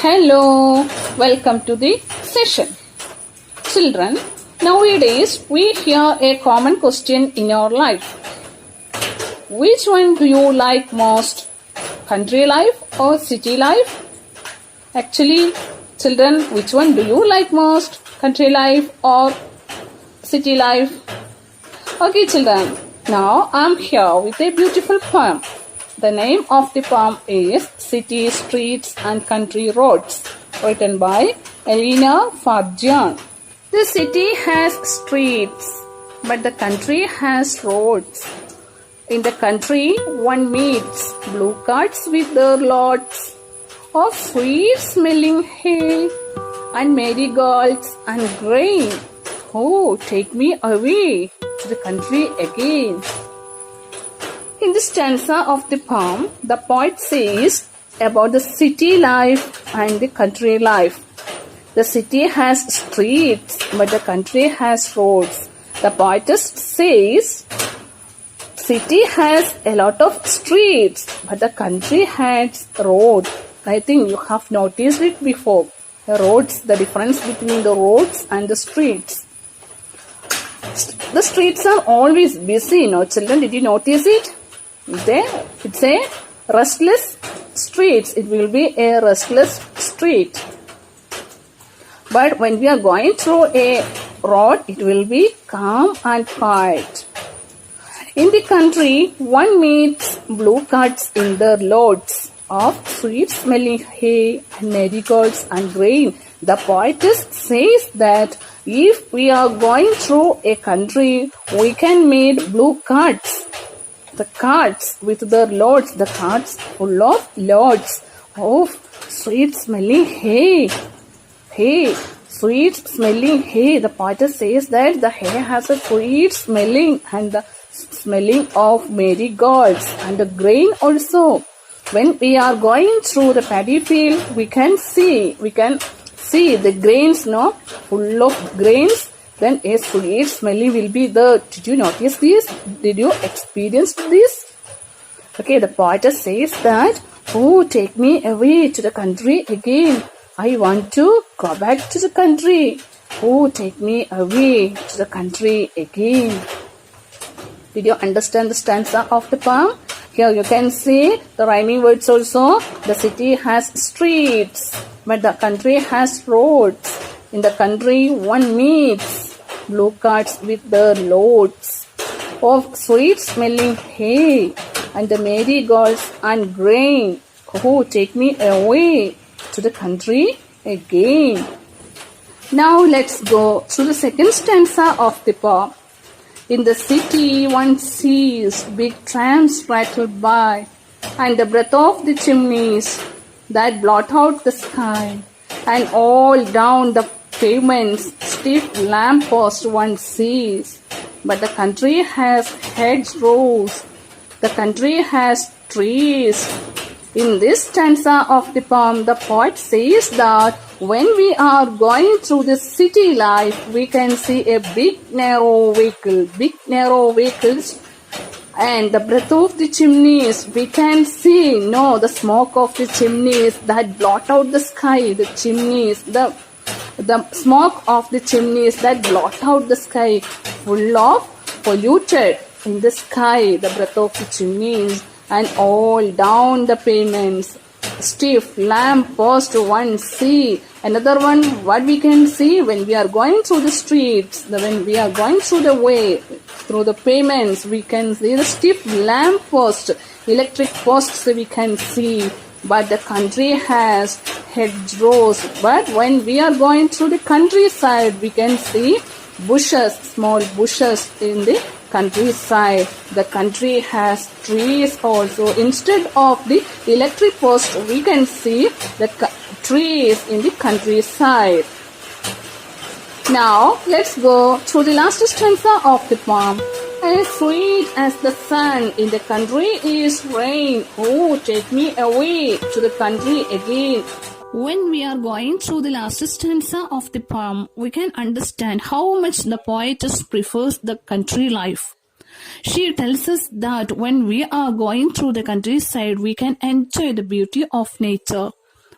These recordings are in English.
Hello, welcome to the session. Children, nowadays we hear a common question in your life. Which one do you like most? Country life or city life? Actually, children, which one do you like most? Country life or city life? Okay, children, now I'm here with a beautiful poem. The name of the poem is City Streets and Country Roads, written by Elena Farjan. The city has streets, but the country has roads. In the country, one meets blue carts with their lots of sweet-smelling hay and marigolds and grain. Oh, take me away to the country again. In this stanza of the poem, the poet says about the city life and the country life. The city has streets, but the country has roads. The poetess says, city has a lot of streets, but the country has road. I think you have noticed it before. The roads, the difference between the roads and the streets. The streets are always busy, children? Did you notice it? It's a restless streets. It will be a restless street. But when we are going through a road, it will be calm and quiet. In the country, one meets blue carts in their loads of sweet-smelling hay and marigolds and grain. The poetess says that if we are going through a country, we can meet blue carts. The carts with their loads, the carts full of loads of sweet-smelling hay. Sweet-smelling hay. The poetess says that the hay has a sweet smelling and the smelling of marigolds and the grain also. When we are going through the paddy field, we can see the grains, full of grains. Then a sweet smelly will be there. Did you notice this? Did you experience this? Okay, the poetess says that, oh, take me away to the country again. I want to go back to the country. Oh, take me away to the country again. Did you understand the stanza of the poem? Here you can see the rhyming words also. The city has streets, but the country has roads. In the country, one meets blue carts with their loads of sweet-smelling hay and the marigolds and grain. Oh, take me away to the country again. Now let's go to the second stanza of the poem. In the city, one sees big trams rattle by, and the breath of the chimneys that blot out the sky, and all down the pavements, stiff lampposts one sees. But the country has hedgerows, the country has trees. In this stanza of the poem, the poet says that when we are going through the city life, we can see a big narrow vehicles, and the breath of the chimneys. We can see, the smoke of the chimneys that blot out the sky, the chimneys, the smoke of the chimneys that blot out the sky, full of polluted in the sky, the breath of the chimneys, and all down the pavements, stiff lamp post one see. Another one, what we can see when we are going through the streets, when we are going through the way, through the pavements, we can see the stiff lamp post, electric posts we can see. But the country has hedgerows. But when we are going through the countryside, we can see bushes, small bushes in the countryside. The country has trees also. Instead of the electric post, we can see the trees in the countryside. Now, let's go to the last stanza of the poem. As sweet as the sun in the country is rain. Oh, take me away to the country again. When we are going through the last stanza of the poem, we can understand how much the poetess prefers the country life. She tells us that when we are going through the countryside, we can enjoy the beauty of nature.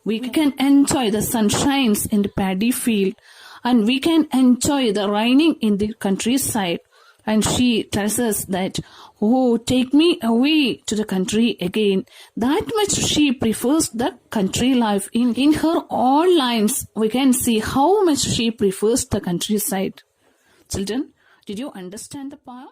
We can enjoy the sunshines in the paddy field, and we can enjoy the raining in the countryside. And she tells us that, oh, take me away to the country again. That much she prefers the country life. In her own lines, we can see how much she prefers the countryside. Children, did you understand the poem?